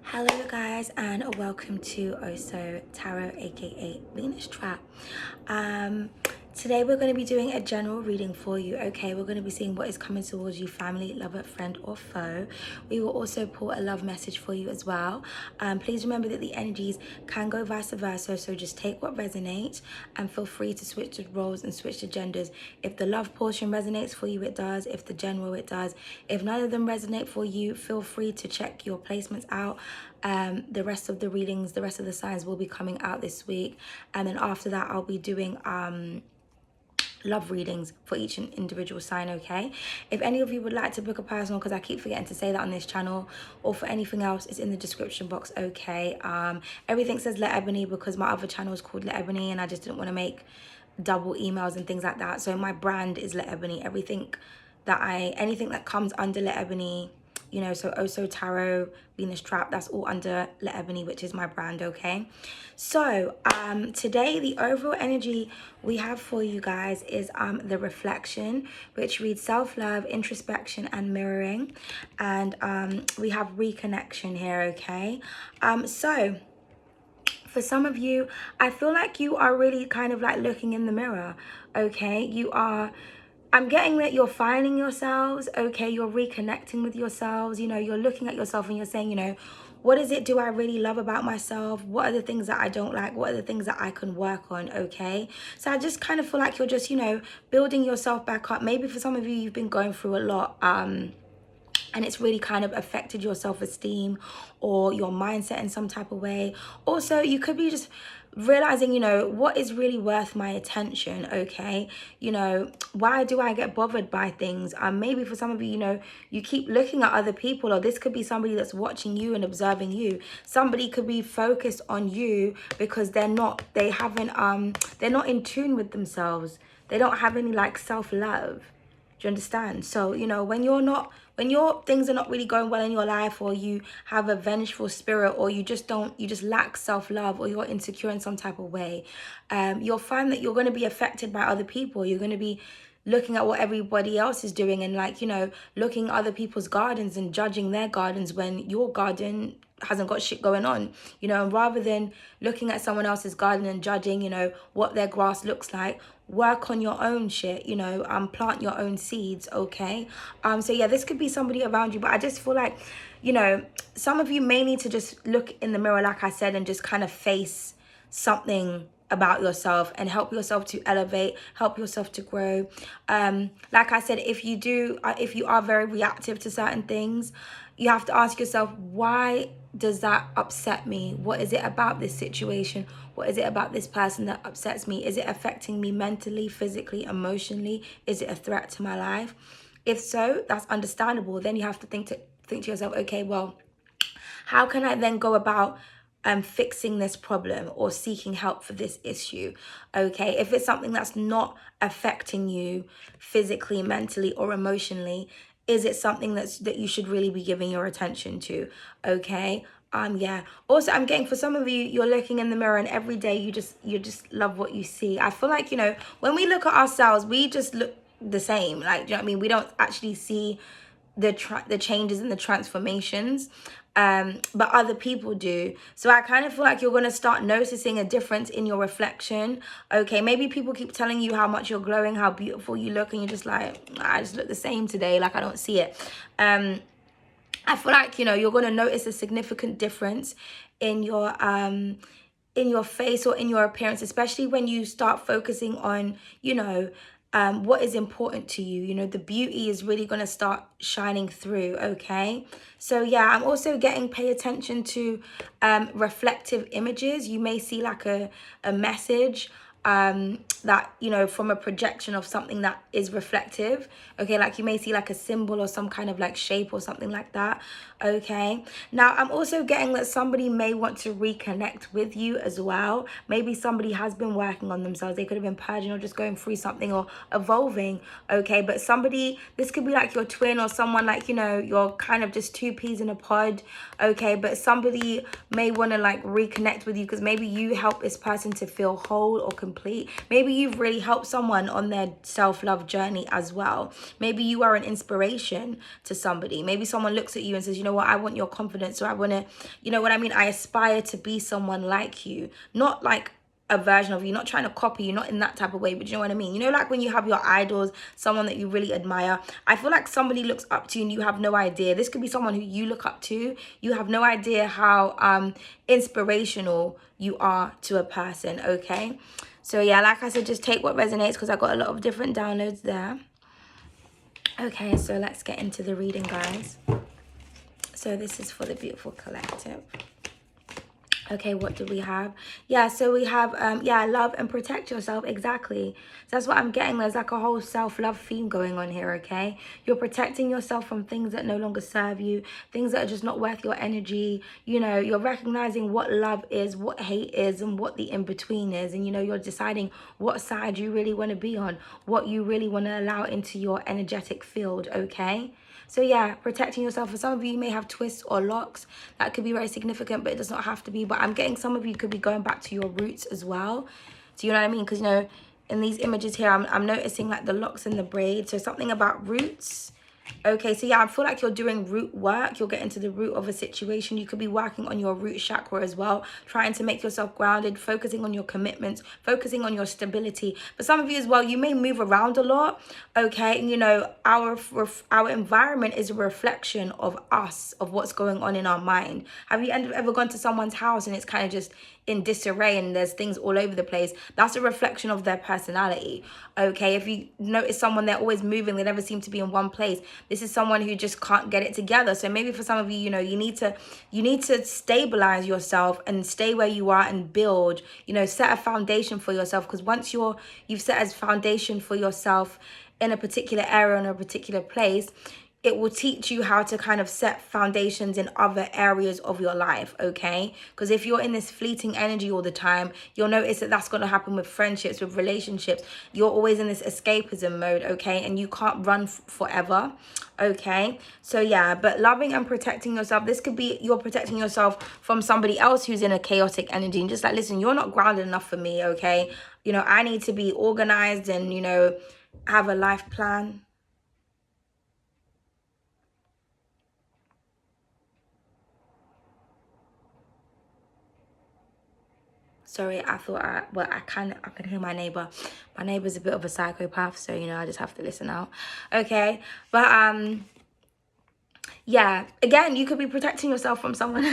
Hello guys, and welcome to Also Tarot, aka Venus Trap. Today we're going to be doing a general reading for you. Okay, we're going to be seeing what is coming towards you, family, lover, friend or foe. We will also pull a love message for you as well. Please remember that the energies can go vice versa, so just take what resonates and feel free to switch the roles and switch the genders. If the love portion resonates for you, it does. If the general, it does. If none of them resonate for you, feel free to check your placements out. The rest of the readings, the rest of the signs will be coming out this week, and then after that I'll be doing love readings for each individual sign. Okay, if any of you would like to book a personal, because I keep forgetting to say that on this channel, or for anything else, it's in the description box. Okay, everything says Let Ebony because my other channel is called Let Ebony and I just didn't want to make double emails and things like that, so my brand is Let Ebony. Anything that comes under Let Ebony, you know, so Also Tarot, Venus Trap, that's all under Let Ebony, which is my brand. Okay, so today the overall energy we have for you guys is the reflection, which reads self-love, introspection and mirroring, and we have reconnection here. Okay, so for some of you, I feel like you are really kind of like looking in the mirror. Okay, I'm getting that you're finding yourselves. Okay, you're reconnecting with yourselves. You know, you're looking at yourself and you're saying, you know, what is it do I really love about myself? What are the things that I don't like? What are the things that I can work on? Okay, so I just kind of feel like you're just, you know, building yourself back up. Maybe for some of you, you've been going through a lot, and it's really kind of affected your self-esteem or your mindset in some type of way. Also, you could be just realizing, you know, what is really worth my attention. Okay, you know, why do I get bothered by things? Maybe for some of you, you know, you keep looking at other people, or this could be somebody that's watching you and observing you. Somebody could be focused on you because they're not in tune with themselves. They don't have any like self-love. Do you understand? So, you know, when your things are not really going well in your life, or you have a vengeful spirit, or you just lack self-love, or you're insecure in some type of way, you'll find that you're going to be affected by other people. You're going to be looking at what everybody else is doing and, like, you know, looking at other people's gardens and judging their gardens when your garden hasn't got shit going on, you know. And rather than looking at someone else's garden and judging, you know, what their grass looks like, work on your own shit, you know, plant your own seeds. Okay, so yeah, this could be somebody around you, but I just feel like, you know, some of you may need to just look in the mirror, like I said, and just kind of face something about yourself and help yourself to elevate, help yourself to grow. Like I said, if you are very reactive to certain things, you have to ask yourself, why does that upset me? What is it about this situation? What is it about this person that upsets me? Is it affecting me mentally, physically, emotionally? Is it a threat to my life? If so, that's understandable. Then you have to think to yourself, okay, well, how can I then go about fixing this problem or seeking help for this issue? Okay, if it's something that's not affecting you physically, mentally or emotionally, is it something that you should really be giving your attention to? Okay, yeah. Also, I'm getting, for some of you, you're looking in the mirror and every day you just love what you see. I feel like, you know, when we look at ourselves, we just look the same. Like, do you know what I mean? We don't actually see the changes and the transformations, but other people do. So I kind of feel like you're going to start noticing a difference in your reflection. Okay, maybe people keep telling you how much you're glowing, how beautiful you look, and you're just like, I just look the same today, like I don't see it. I feel like, you know, you're going to notice a significant difference in your face or in your appearance, especially when you start focusing on, you know, what is important to you. You know, the beauty is really going to start shining through. Okay, so yeah, I'm also getting, pay attention to reflective images. You may see like a message that, you know, from a projection of something that is reflective. Okay, like you may see like a symbol or some kind of like shape or something like that. Okay, now I'm also getting that somebody may want to reconnect with you as well. Maybe somebody has been working on themselves. They could have been purging or just going through something or evolving. Okay, but somebody, this could be like your twin or someone, like, you know, you're kind of just two peas in a pod. Okay, but somebody may want to like reconnect with you because maybe you help this person to feel whole or complete complete. Maybe you've really helped someone on their self-love journey as well. Maybe you are an inspiration to somebody. Maybe someone looks at you and says, you know what, I want your confidence, or I want to, you know what I mean, I aspire to be someone like you. Not like a version of you, not trying to copy you, not in that type of way, but you know what I mean? You know, like when you have your idols, someone that you really admire. I feel like somebody looks up to you and you have no idea. This could be someone who you look up to. You have no idea how inspirational you are to a person, okay? So yeah, like I said, just take what resonates, because I got a lot of different downloads there. Okay, so let's get into the reading, guys. So this is for the beautiful collective. Okay, what do we have? Yeah, so we have, love and protect yourself. Exactly. So that's what I'm getting. There's like a whole self-love theme going on here, okay? You're protecting yourself from things that no longer serve you, things that are just not worth your energy. You know, you're recognizing what love is, what hate is, and what the in-between is. And, you know, you're deciding what side you really want to be on, what you really want to allow into your energetic field, okay? So yeah, protecting yourself. For some of you, you may have twists or locks. That could be very significant, but it does not have to be. But I'm getting some of you could be going back to your roots as well. Do you know what I mean? Because, you know, in these images here, I'm noticing like the locks and the braids. So something about roots. Okay, so yeah, I feel like you're doing root work. You're getting to the root of a situation. You could be working on your root chakra as well, trying to make yourself grounded, focusing on your commitments, focusing on your stability. For some of you as well, you may move around a lot, okay? And, you know, our environment is a reflection of us, of what's going on in our mind. Have you ever gone to someone's house and it's kind of just in disarray and there's things all over the place? That's a reflection of their personality, okay? If you notice someone, they're always moving, they never seem to be in one place. This is someone who just can't get it together. So maybe for some of you, you know, you need to stabilize yourself and stay where you are and build, you know, set a foundation for yourself. Because once you've set a foundation for yourself in a particular area, in a particular place, it will teach you how to kind of set foundations in other areas of your life, okay? Because if you're in this fleeting energy all the time, you'll notice that that's going to happen with friendships, with relationships. You're always in this escapism mode, okay? And you can't run forever, okay? So yeah, but loving and protecting yourself, this could be you're protecting yourself from somebody else who's in a chaotic energy and just like, listen, you're not grounded enough for me, okay? You know, I need to be organized and, you know, have a life plan. Sorry, I thought I can hear my neighbor. My neighbor's a bit of a psychopath, so, you know, I just have to listen out. Okay, but yeah, again, you could be protecting yourself from someone.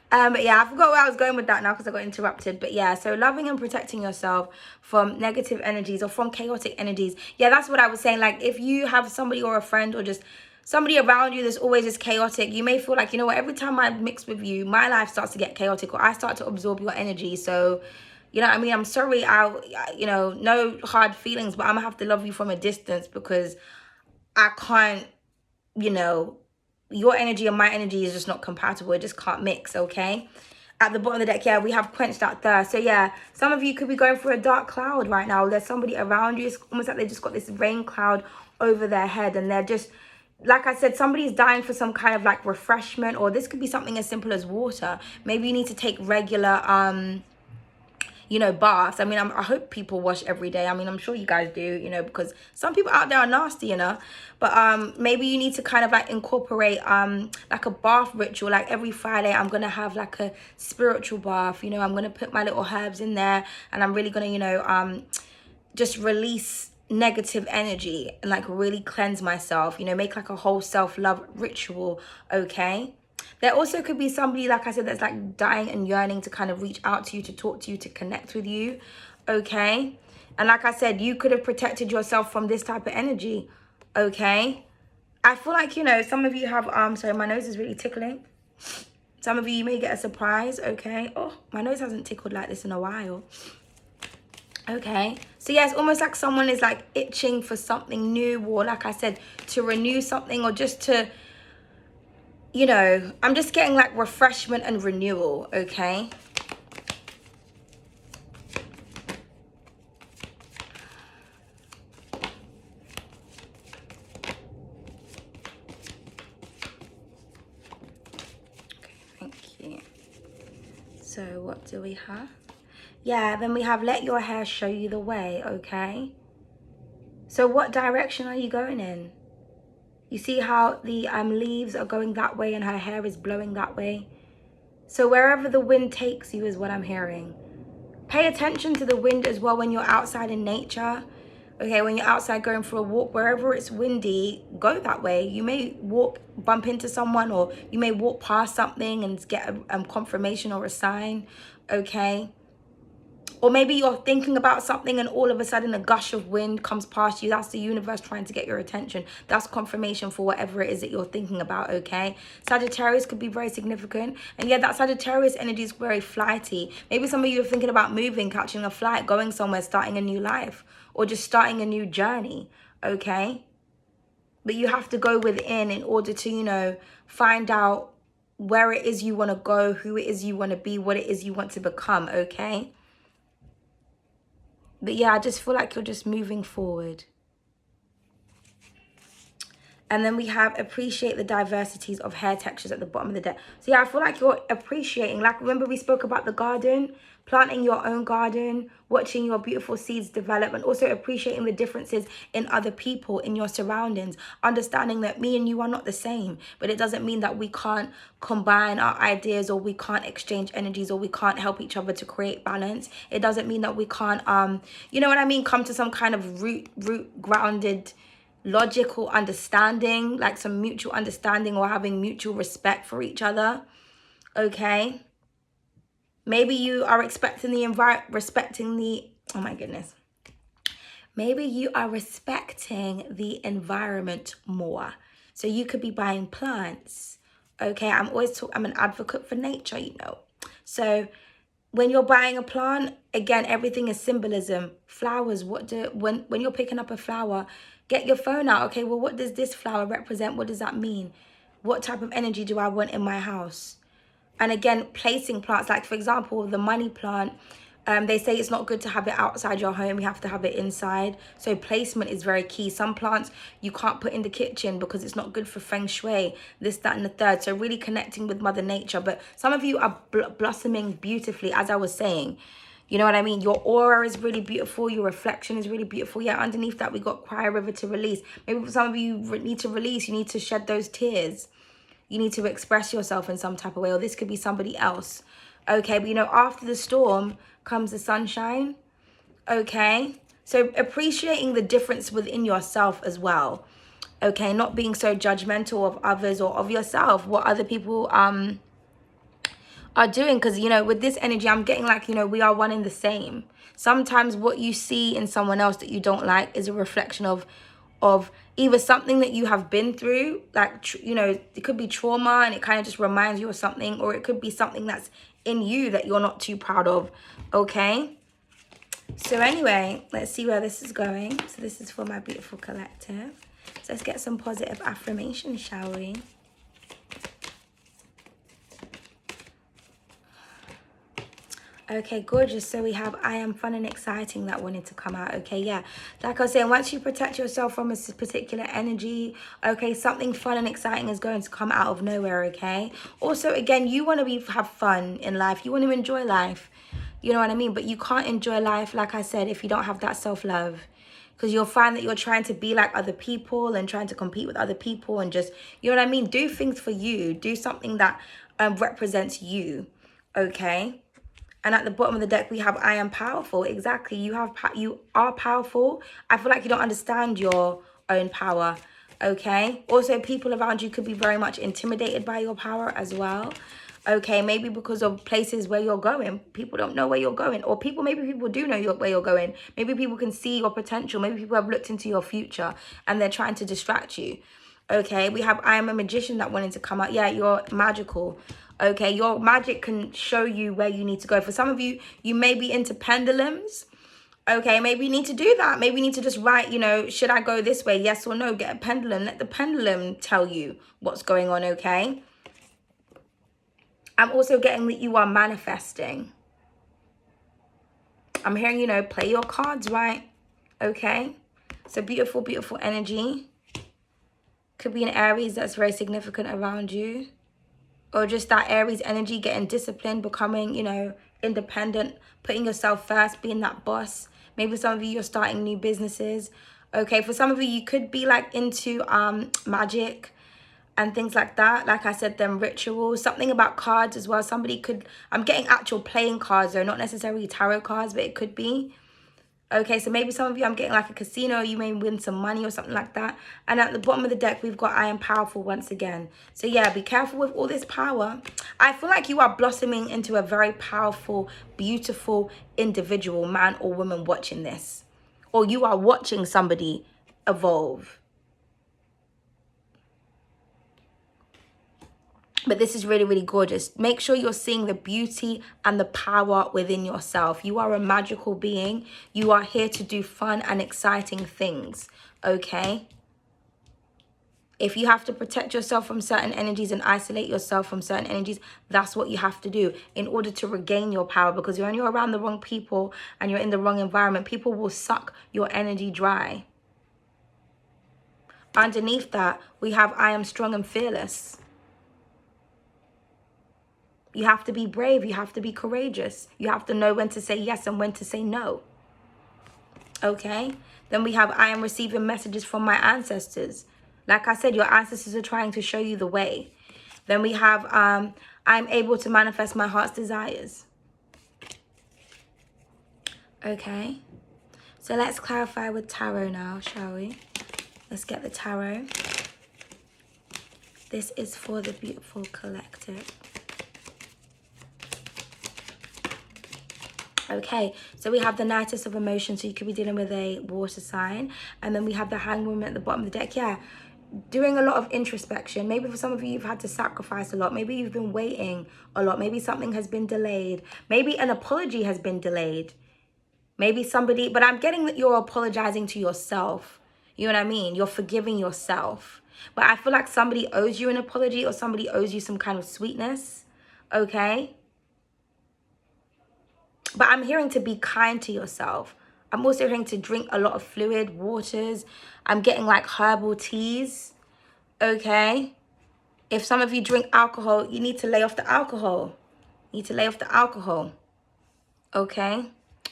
But yeah, I forgot where I was going with that now because I got interrupted. But yeah, so loving and protecting yourself from negative energies or from chaotic energies. Yeah, that's what I was saying. Like, if you have somebody or a friend or just somebody around you that's always just chaotic, you may feel like, you know what, every time I mix with you, my life starts to get chaotic, or I start to absorb your energy. So, you know what I mean? I'm sorry, you know, no hard feelings, but I'm gonna have to love you from a distance because I can't, you know, your energy and my energy is just not compatible. It just can't mix, okay? At the bottom of the deck, yeah, we have quenched that thirst. So yeah, some of you could be going through a dark cloud right now. There's somebody around you. It's almost like they just got this rain cloud over their head, and they're just, like I said, somebody's dying for some kind of like refreshment, or this could be something as simple as water. Maybe you need to take regular you know, baths. I mean, I hope people wash every day. I mean, I'm sure you guys do, you know, because some people out there are nasty, you know. But maybe you need to kind of like incorporate like a bath ritual. Like every Friday, I'm gonna have like a spiritual bath. You know, I'm gonna put my little herbs in there, and I'm really gonna, you know, just release negative energy and like really cleanse myself. You know, make like a whole self-love ritual. Okay. There also could be somebody, like I said, that's like dying and yearning to kind of reach out to you, to talk to you, to connect with you, okay? And like I said, you could have protected yourself from this type of energy, okay? I feel like, you know, some of you have, sorry, my nose is really tickling. Some of you may get a surprise, okay? Oh, my nose hasn't tickled like this in a while. Okay, so yeah, it's almost like someone is like itching for something new, or like I said, to renew something, or just to, you know, I'm just getting like refreshment and renewal, okay? Okay, thank you. So what do we have? Yeah, then we have let your hair show you the way, okay? So what direction are you going in? You see how the leaves are going that way and her hair is blowing that way? So wherever the wind takes you is what I'm hearing. Pay attention to the wind as well when you're outside in nature. Okay, when you're outside going for a walk, wherever it's windy, go that way. You may bump into someone, or you may walk past something and get a confirmation or a sign, okay? Or maybe you're thinking about something and all of a sudden a gush of wind comes past you. That's the universe trying to get your attention. That's confirmation for whatever it is that you're thinking about, okay? Sagittarius could be very significant. And yeah, that Sagittarius energy is very flighty. Maybe some of you are thinking about moving, catching a flight, going somewhere, starting a new life, or just starting a new journey, okay? But you have to go within in order to, you know, find out where it is you want to go, who it is you want to be, what it is you want to become, okay? But yeah, I just feel like you're just moving forward. And then we have appreciate the diversities of hair textures at the bottom of the deck. So yeah, I feel like you're appreciating. Like, remember we spoke about the garden, planting your own garden, watching your beautiful seeds develop, and also appreciating the differences in other people, in your surroundings, understanding that me and you are not the same, but it doesn't mean that we can't combine our ideas, or we can't exchange energies, or we can't help each other to create balance. It doesn't mean that we can't, you know what I mean, come to some kind of root grounded logical understanding, like some mutual understanding, or having mutual respect for each other, okay? Maybe you are respecting oh my goodness. Maybe you are respecting the environment more. So you could be buying plants, okay? I'm an advocate for nature, you know. So when you're buying a plant, again, everything is symbolism. Flowers, when you're picking up a flower, get your phone out. Okay, well, what does this flower represent? What does that mean? What type of energy do I want in my house? And again, placing plants, like for example, the money plant, they say it's not good to have it outside your home. You have to have it inside. So placement is very key. Some plants you can't put in the kitchen because it's not good for feng shui, this, that, and the third. So really connecting with Mother Nature. But some of you are blossoming beautifully, as I was saying. You know what I mean? Your aura is really beautiful. Your reflection is really beautiful. Yeah, underneath that, we got cry a river to release. Maybe for some of you need to release. You need to shed those tears. You need to express yourself in some type of way, or this could be somebody else. Okay, but you know, after the storm comes the sunshine. Okay, so appreciating the difference within yourself as well. Okay, not being so judgmental of others or of yourself, what other people are doing, because you know, with this energy I'm getting like, you know, we are one and the same. Sometimes what you see in someone else that you don't like is a reflection of either something that you have been through, like, you know, it could be trauma and it kind of just reminds you of something, or it could be something that's in you that you're not too proud of. Okay, so anyway, let's see where this is going. So this is for my beautiful collective. So let's get some positive affirmations, shall we? Okay, gorgeous. So we have I am fun and exciting that wanted to come out. Okay, yeah. Like I was saying, once you protect yourself from a particular energy, okay, something fun and exciting is going to come out of nowhere, okay? Also, again, you want to have fun in life. You want to enjoy life. You know what I mean? But you can't enjoy life, like I said, if you don't have that self-love. Because you'll find that you're trying to be like other people and trying to compete with other people and just, you know what I mean? Do things for you. Do something that represents you, okay? And at the bottom of the deck, we have I am powerful. Exactly. You are powerful. I feel like you don't understand your own power. Okay. Also, people around you could be very much intimidated by your power as well. Okay. Maybe because of places where you're going. People don't know where you're going. Or maybe people do know where you're going. Maybe people can see your potential. Maybe people have looked into your future and they're trying to distract you. Okay. We have I am a magician that wanted to come out. Yeah, you're magical. Okay, your magic can show you where you need to go. For some of you, you may be into pendulums. Okay, maybe you need to do that. Maybe you need to just write, you know, should I go this way? Yes or no? Get a pendulum. Let the pendulum tell you what's going on, okay? I'm also getting that you are manifesting. I'm hearing, you know, play your cards right. Okay? So beautiful, beautiful energy. Could be an Aries that's very significant around you. Or just that Aries energy, getting disciplined, becoming, you know, independent, putting yourself first, being that boss. Maybe some of you, you're starting new businesses. Okay, for some of you, you could be like into magic and things like that. Like I said, them rituals, something about cards as well. Somebody could, I'm getting actual playing cards though, not necessarily tarot cards, but it could be. Okay, so maybe some of you, I'm getting like a casino, you may win some money or something like that. And at the bottom of the deck, we've got I am powerful once again. So yeah, be careful with all this power. I feel like you are blossoming into a very powerful, beautiful individual, man or woman watching this. Or you are watching somebody evolve. But this is really, really gorgeous. Make sure you're seeing the beauty and the power within yourself. You are a magical being. You are here to do fun and exciting things, okay? If you have to protect yourself from certain energies and isolate yourself from certain energies, that's what you have to do in order to regain your power. Because when you're around the wrong people and you're in the wrong environment, people will suck your energy dry. Underneath that, we have I am strong and fearless. You have to be brave. You have to be courageous. You have to know when to say yes and when to say no. Okay? Then we have I am receiving messages from my ancestors. Like I said, your ancestors are trying to show you the way. Then we have I'm able to manifest my heart's desires. Okay? So let's clarify with tarot now, shall we? Let's get the tarot. This is for the beautiful collective. Okay, so we have the Knightess of Emotion, so you could be dealing with a water sign. And then we have the Hanged Woman at the bottom of the deck. Yeah, doing a lot of introspection. Maybe for some of you, you've had to sacrifice a lot. Maybe you've been waiting a lot. Maybe something has been delayed. Maybe an apology has been delayed. Maybe somebody, but I'm getting that you're apologizing to yourself. You know what I mean? You're forgiving yourself. But I feel like somebody owes you an apology or somebody owes you some kind of sweetness. Okay? But I'm hearing to be kind to yourself. I'm also hearing to drink a lot of fluid, waters. I'm getting like herbal teas. Okay? If some of you drink alcohol, you need to lay off the alcohol. You need to lay off the alcohol. Okay?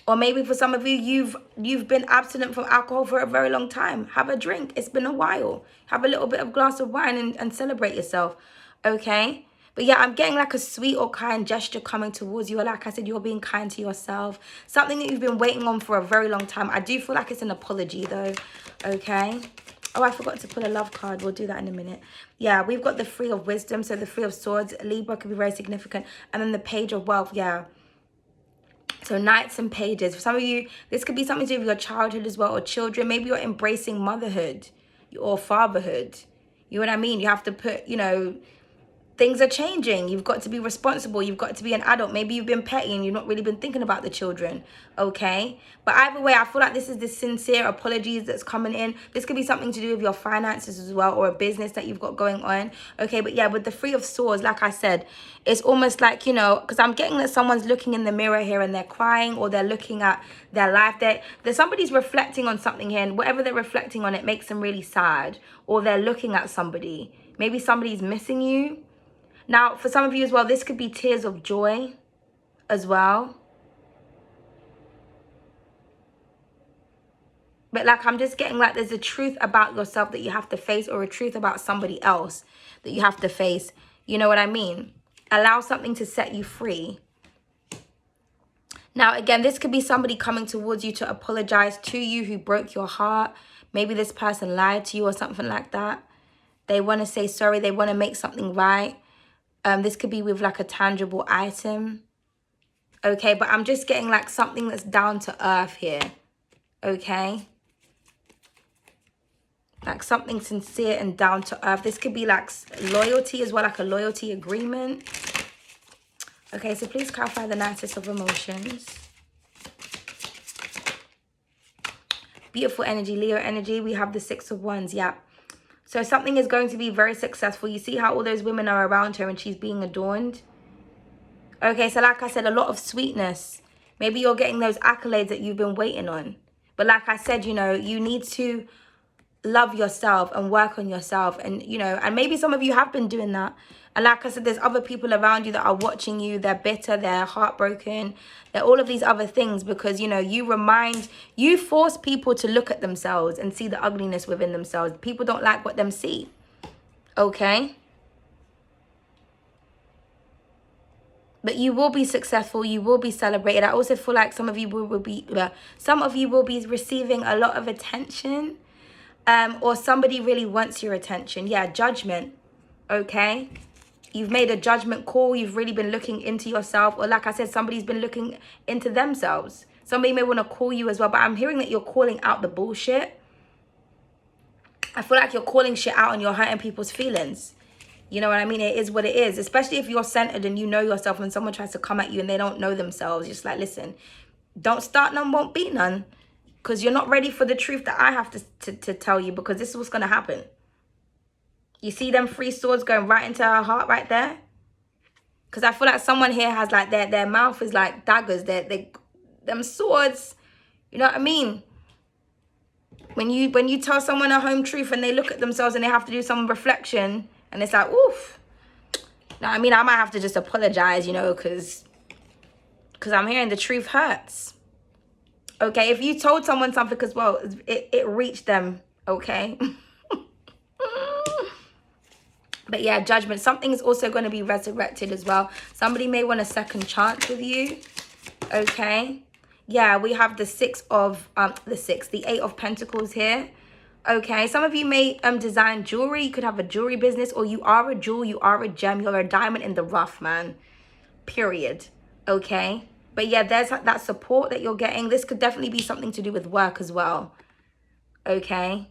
Or maybe for some of you, you've been abstinent from alcohol for a very long time. Have a drink. It's been a while. Have a little bit of glass of wine and celebrate yourself. Okay? But yeah, I'm getting like a sweet or kind gesture coming towards you. Or like I said, you're being kind to yourself. Something that you've been waiting on for a very long time. I do feel like it's an apology though. Okay? Oh, I forgot to pull a love card. We'll do that in a minute. Yeah, we've got the Three of Wisdom. So the Three of Swords. Libra could be very significant. And then the Page of Wealth. Yeah. So knights and pages. For some of you, this could be something to do with your childhood as well, or children. Maybe you're embracing motherhood or fatherhood. You know what I mean? You have to put, you know, things are changing. You've got to be responsible. You've got to be an adult. Maybe you've been petty and you've not really been thinking about the children. Okay? But either way, I feel like this is the sincere apologies that's coming in. This could be something to do with your finances as well, or a business that you've got going on. Okay? But yeah, with the Three of Swords, like I said, it's almost like, you know, because I'm getting that someone's looking in the mirror here and they're crying, or they're looking at their life. There's somebody's reflecting on something here, and whatever they're reflecting on, it makes them really sad. Or they're looking at somebody. Maybe somebody's missing you. Now, for some of you as well, this could be tears of joy as well. But like, I'm just getting like there's a truth about yourself that you have to face, or a truth about somebody else that you have to face. You know what I mean? Allow something to set you free. Now, again, this could be somebody coming towards you to apologize to you who broke your heart. Maybe this person lied to you or something like that. They want to say sorry. They want to make something right. This could be with like a tangible item. Okay, but I'm just getting like something that's down to earth here. Okay? Like something sincere and down to earth. This could be like loyalty as well, like a loyalty agreement. Okay, so please clarify the Knightess of Emotions. Beautiful energy, Leo energy. We have the Six of Wands, yeah. So something is going to be very successful. You see how all those women are around her and she's being adorned? Okay, so like I said, a lot of sweetness. Maybe you're getting those accolades that you've been waiting on. But like I said, you know, you need to love yourself and work on yourself. And, you know, and maybe some of you have been doing that. And like I said, there's other people around you that are watching you. They're bitter, they're heartbroken, they're all of these other things because, you know, you force people to look at themselves and see the ugliness within themselves. People don't like what them see. Okay? But you will be successful. You will be celebrated. I also feel like some of you will be receiving a lot of attention. Or somebody really wants your attention. Yeah, judgment. Okay? You've made a judgment call. You've really been looking into yourself. Or like I said, somebody's been looking into themselves. Somebody may want to call you as well. But I'm hearing that you're calling out the bullshit. I feel like you're calling shit out and you're hurting people's feelings. You know what I mean? It is what it is. Especially if you're centered and you know yourself, when someone tries to come at you and they don't know themselves. Just like, listen, don't start none, won't be none. Because you're not ready for the truth that I have to tell you. Because this is what's going to happen. You see them 3 swords going right into her heart right there? Because I feel like someone here has like their mouth is like daggers. Them swords. You know what I mean? When you tell someone a home truth and they look at themselves and they have to do some reflection. And it's like, oof. No, I mean, I might have to just apologize, you know, because I'm hearing the truth hurts. Okay, if you told someone something as well, it reached them, okay? But yeah, judgment. Something's also going to be resurrected as well. Somebody may want a second chance with you, okay? Yeah, we have the the 8 of Pentacles here. Okay, some of you may design jewelry. You could have a jewelry business, or you are a jewel, you are a gem, you're a diamond in the rough, man. Period. Okay? But yeah, there's that support that you're getting. This could definitely be something to do with work as well. Okay?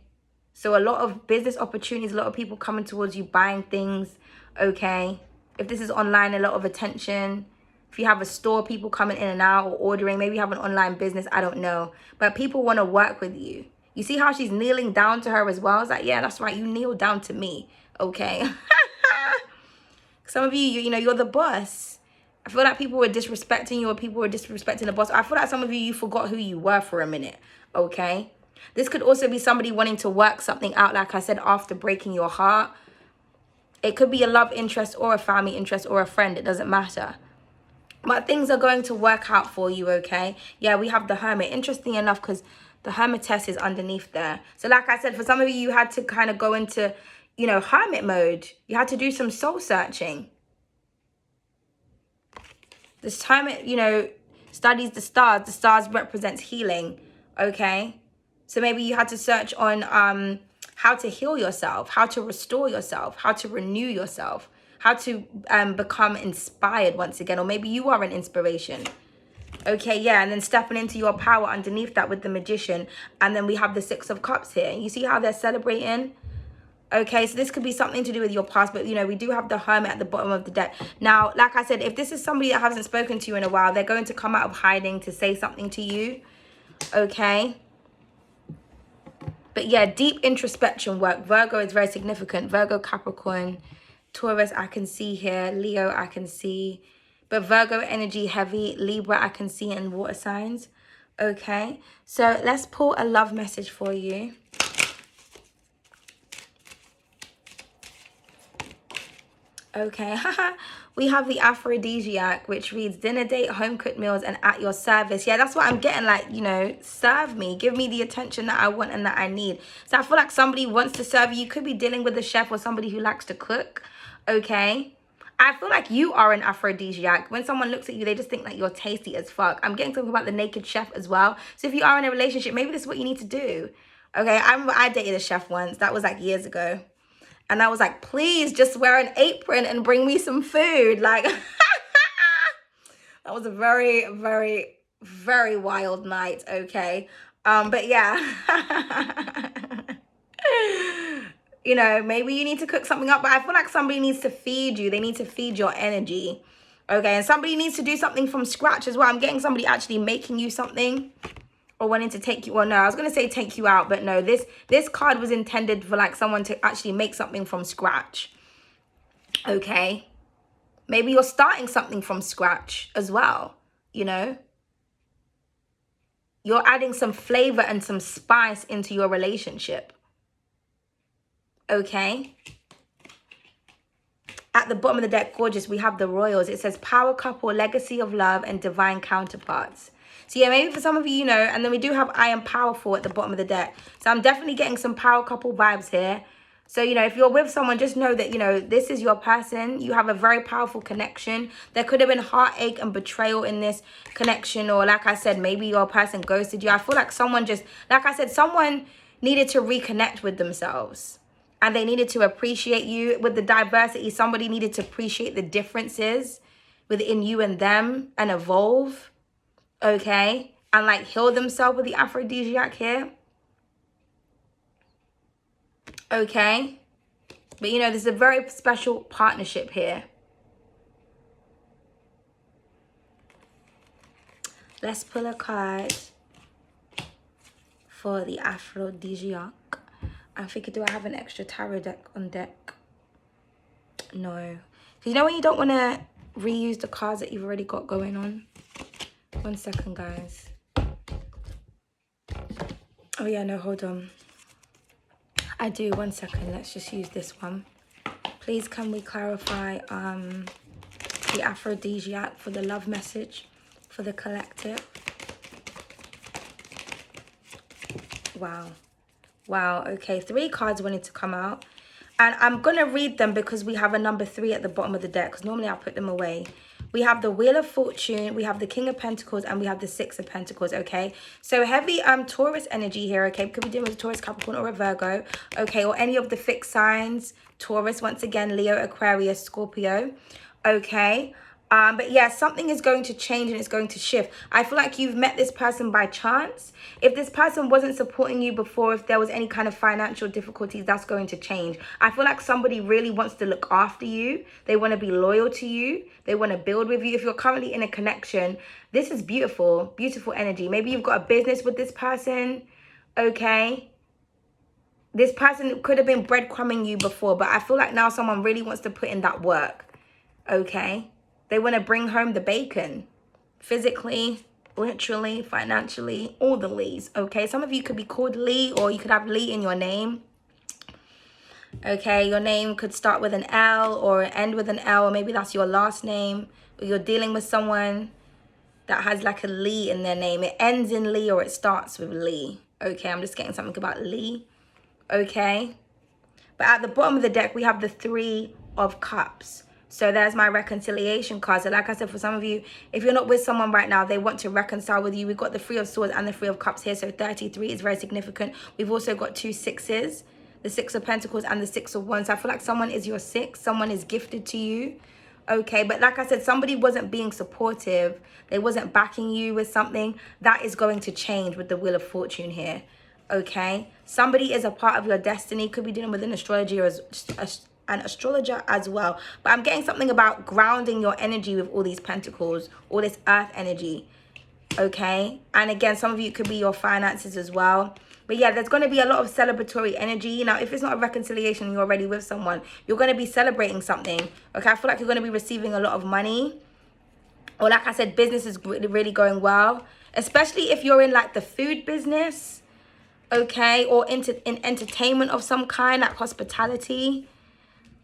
So a lot of business opportunities, a lot of people coming towards you, buying things. Okay? If this is online, a lot of attention. If you have a store, people coming in and out or ordering. Maybe you have an online business, I don't know. But people want to work with you. You see how she's kneeling down to her as well? It's like, yeah, that's right. You kneel down to me. Okay? Some of you know, you're the boss. I feel like people were disrespecting you, or people were disrespecting the boss. I feel like some of you forgot who you were for a minute. Okay? This could also be somebody wanting to work something out, like I said, after breaking your heart. It could be a love interest or a family interest or a friend. It doesn't matter. But things are going to work out for you, okay? Yeah, we have the Hermit. Interesting enough, because the Hermitess is underneath there. So like I said, for some of you, you had to kind of go into, you know, hermit mode. You had to do some soul searching. This Hermit, you know, studies the stars. The stars represents healing, okay? So maybe you had to search on how to heal yourself, how to restore yourself, how to renew yourself, how to become inspired once again. Or maybe you are an inspiration. Okay, yeah, and then stepping into your power underneath that with the Magician. And then we have the 6 of Cups here. You see how they're celebrating? Okay, so this could be something to do with your past. But, you know, we do have the Hermit at the bottom of the deck. Now, like I said, if this is somebody that hasn't spoken to you in a while, they're going to come out of hiding to say something to you. Okay? But, yeah, deep introspection work. Virgo is very significant. Virgo, Capricorn, Taurus, I can see here. Leo, I can see. But Virgo energy heavy. Libra, I can see in water signs. Okay. So let's pull a love message for you. Okay. We have the aphrodisiac, which reads dinner date, home cooked meals, and at your service. Yeah, that's what I'm getting. Like, you know, serve me. Give me the attention that I want and that I need. So I feel like somebody wants to serve you. You could be dealing with a chef or somebody who likes to cook. Okay. I feel like you are an aphrodisiac. When someone looks at you, they just think like you're tasty as fuck. I'm getting something about the naked chef as well. So if you are in a relationship, maybe this is what you need to do. Okay, I remember I dated a chef once. That was like years ago. And I was like, please just wear an apron and bring me some food. Like, that was a very, very, very wild night, okay? But yeah. You know, maybe you need to cook something up, but I feel like somebody needs to feed you. They need to feed your energy, okay? And somebody needs to do something from scratch as well. I'm getting somebody actually making you something or wanting to take you, well, no, I was going to say take you out, but no, this card was intended for like someone to actually make something from scratch, okay? Maybe you're starting something from scratch as well, you know? You're adding some flavor and some spice into your relationship. Okay. At the bottom of the deck, gorgeous, we have the royals. It says power couple, legacy of love, and divine counterparts. So yeah, maybe for some of you, you know, and then we do have I am powerful at the bottom of the deck. So I'm definitely getting some power couple vibes here. So, you know, if you're with someone, just know that, you know, this is your person. You have a very powerful connection. There could have been heartache and betrayal in this connection. Or like I said, maybe your person ghosted you. I feel like someone just, like I said, someone needed to reconnect with themselves. And they needed to appreciate you. With the diversity, somebody needed to appreciate the differences within you and them and evolve. Okay? And like heal themselves with the aphrodisiac here. Okay? But you know, there's a very special partnership here. Let's pull a card for the aphrodisiac. I'm thinking, do I have an extra tarot deck on deck? No. Because you know when you don't want to reuse the cards that you've already got going on? 1 second, guys. Oh yeah, no, hold on. I do, 1 second. Let's just use this one. Please, can we clarify the aphrodisiac for the love message for the collective? Wow. Wow, okay, 3 cards wanted to come out. And I'm going to read them because we have a number 3 at the bottom of the deck. Because normally I'll put them away. We have the Wheel of Fortune, we have the King of Pentacles, and we have the Six of Pentacles, okay? So heavy Taurus energy here, okay? Could be dealing with a Taurus, Capricorn, or a Virgo, okay? Or any of the fixed signs. Taurus, once again, Leo, Aquarius, Scorpio, okay? But yeah, something is going to change and it's going to shift. I feel like you've met this person by chance. If this person wasn't supporting you before, if there was any kind of financial difficulties, that's going to change. I feel like somebody really wants to look after you. They want to be loyal to you. They want to build with you. If you're currently in a connection, this is beautiful, beautiful energy. Maybe you've got a business with this person, okay? This person could have been breadcrumbing you before, but I feel like now someone really wants to put in that work, okay? They want to bring home the bacon, physically, literally, financially, all the Lees, okay? Some of you could be called Lee, or you could have Lee in your name, okay? Your name could start with an L or end with an L, or maybe that's your last name, or you're dealing with someone that has like a Lee in their name. It ends in Lee or it starts with Lee, okay? I'm just getting something about Lee, okay? But at the bottom of the deck, we have the 3 of Cups. So there's my reconciliation card. So like I said, for some of you, if you're not with someone right now, they want to reconcile with you. We've got the 3 of Swords and the 3 of Cups here. So 33 is very significant. We've also got 2 sixes, the 6 of Pentacles and the 6 of Wands. So I feel like someone is your 6. Someone is gifted to you. Okay, but like I said, somebody wasn't being supportive. They wasn't backing you with something. That is going to change with the Wheel of Fortune here. Okay, somebody is a part of your destiny. Could be dealing with an astrologer or an astrologer as well. But I'm getting something about grounding your energy with all these pentacles, all this earth energy. Okay, and again, some of you, it could be your finances as well. But yeah, there's going to be a lot of celebratory energy. Now, if it's not a reconciliation, you're already with someone, you're going to be celebrating something. Okay, I feel like you're going to be receiving a lot of money. Or like I said, business is really going well. Especially if you're in like the food business. Okay, or in entertainment of some kind, like hospitality.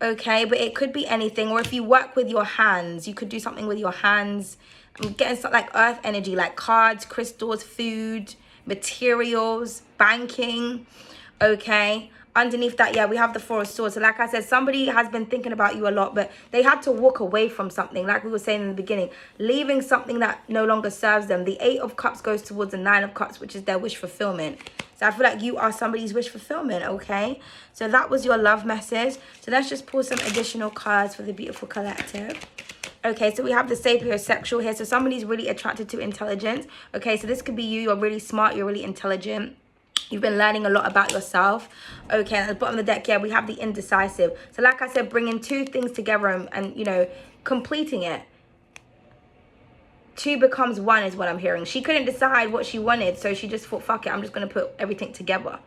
Okay, but it could be anything. Or if you work with your hands, you could do something with your hands. I'm getting something like earth energy, like cards, crystals, food, materials, banking. Okay, underneath that, yeah, we have the 4 of Swords. So like I said, somebody has been thinking about you a lot, but they had to walk away from something, like we were saying in the beginning, leaving something that no longer serves them. The 8 of Cups goes towards the 9 of Cups, which is their wish fulfillment. So I feel like you are somebody's wish fulfillment, okay? So that was your love message. So let's just pull some additional cards for the beautiful collective. Okay, so we have the sapiosexual here. So somebody's really attracted to intelligence. Okay, so this could be you. You're really smart. You're really intelligent. You've been learning a lot about yourself. Okay, at the bottom of the deck, yeah, we have the indecisive. So like I said, bringing 2 things together and you know, completing it. 2 becomes 1 is what I'm hearing. She couldn't decide what she wanted, so she just thought, fuck it, I'm just going to put everything together.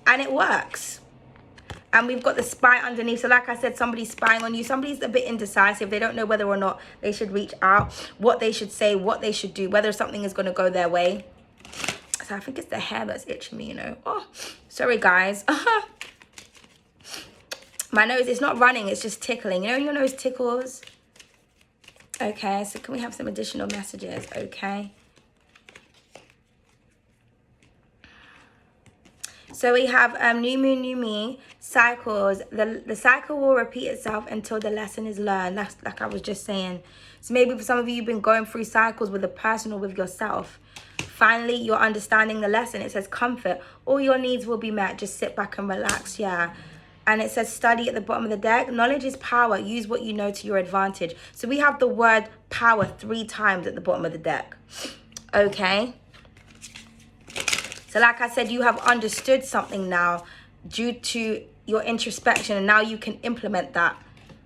And it works. And we've got the spy underneath. So like I said, somebody's spying on you. Somebody's a bit indecisive. They don't know whether or not they should reach out, what they should say, what they should do, whether something is going to go their way. So I think it's the hair that's itching me, you know. Oh, sorry, guys. My nose, it's not running, it's just tickling. You know when your nose tickles? Okay, so can we have some additional messages? Okay. So we have new moon, new me, cycles. The cycle will repeat itself until the lesson is learned. That's like I was just saying. So maybe for some of you, you've been going through cycles with a person or with yourself. Finally, you're understanding the lesson. It says comfort. All your needs will be met. Just sit back and relax. Yeah. And it says study at the bottom of the deck. Knowledge is power. Use what you know to your advantage. So we have the word power 3 times at the bottom of the deck. Okay. So like I said, you have understood something now due to your introspection, and now you can implement that,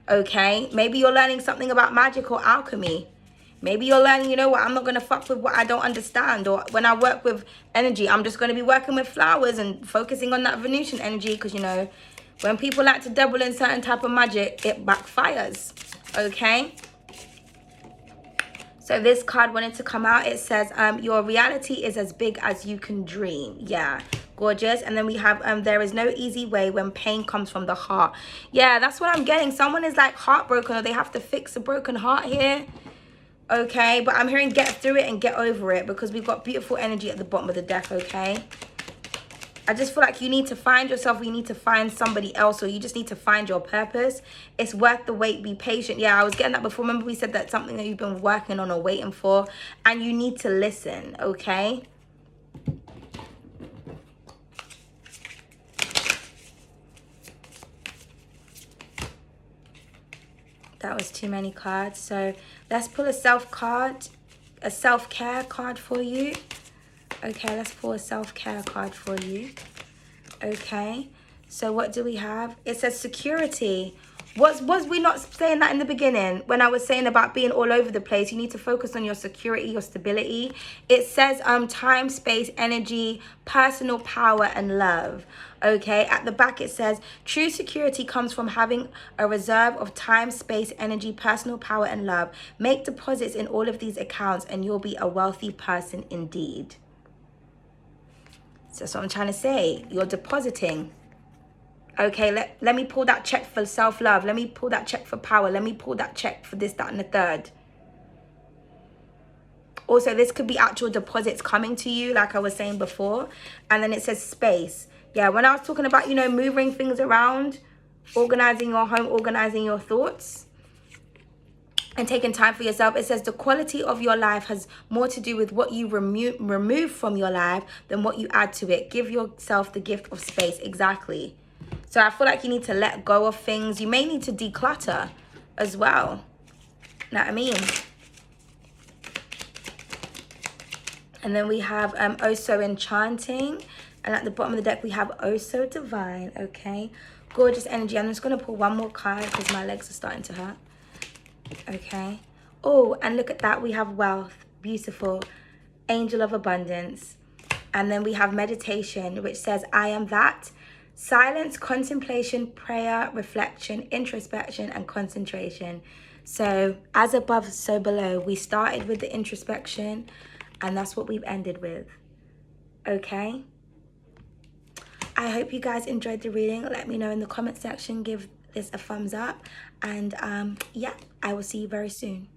okay? Maybe you're learning something about magic or alchemy. Maybe you're learning, you know what, I'm not going to fuck with what I don't understand. Or when I work with energy, I'm just going to be working with flowers and focusing on that Venusian energy, because, you know, when people like to dabble in certain type of magic, it backfires, okay? So this card wanted to come out. It says, your reality is as big as you can dream. Yeah, gorgeous. And then we have, there is no easy way when pain comes from the heart. Yeah, that's what I'm getting. Someone is like heartbroken, or they have to fix a broken heart here. Okay, but I'm hearing get through it and get over it, because we've got beautiful energy at the bottom of the deck, okay? I just feel like you need to find yourself, or you need to find somebody else, or you just need to find your purpose. It's worth the wait. Be patient. Yeah, I was getting that before. Remember we said that's something that you've been working on or waiting for, and you need to listen, okay? That was too many cards. So let's pull a self-care card for you. Okay, let's pull a self-care card for you. Okay, so what do we have? It says security. Was we not saying that in the beginning when I was saying about being all over the place? You need to focus on your security, your stability. It says time, space, energy, personal power, and love. Okay, at the back it says true security comes from having a reserve of time, space, energy, personal power, and love. Make deposits in all of these accounts and you'll be a wealthy person indeed. So that's what I'm trying to say. You're depositing. Okay, let me pull that check for self-love. Let me pull that check for power. Let me pull that check for this, that, and the third. Also, this could be actual deposits coming to you, like I was saying before. And then it says space. Yeah, when I was talking about, you know, moving things around, organizing your home, organizing your thoughts, and taking time for yourself, it says the quality of your life has more to do with what you remove from your life than what you add to it. Give yourself the gift of space. Exactly. So I feel like you need to let go of things. You may need to declutter as well. Know what I mean? And then we have Oh So Enchanting. And at the bottom of the deck, we have Oh So Divine. Okay. Gorgeous energy. I'm just going to pull one more card because my legs are starting to hurt. Okay. Oh, and look at that. We have wealth. Beautiful. Angel of abundance. And then we have meditation, which says, I am that. Silence, contemplation, prayer, reflection, introspection, and concentration. So as above, so below. We started with the introspection, and that's what we've ended with. Okay. I hope you guys enjoyed the reading. Let me know in the comment section. Give this a thumbs up. And yeah, I will see you very soon.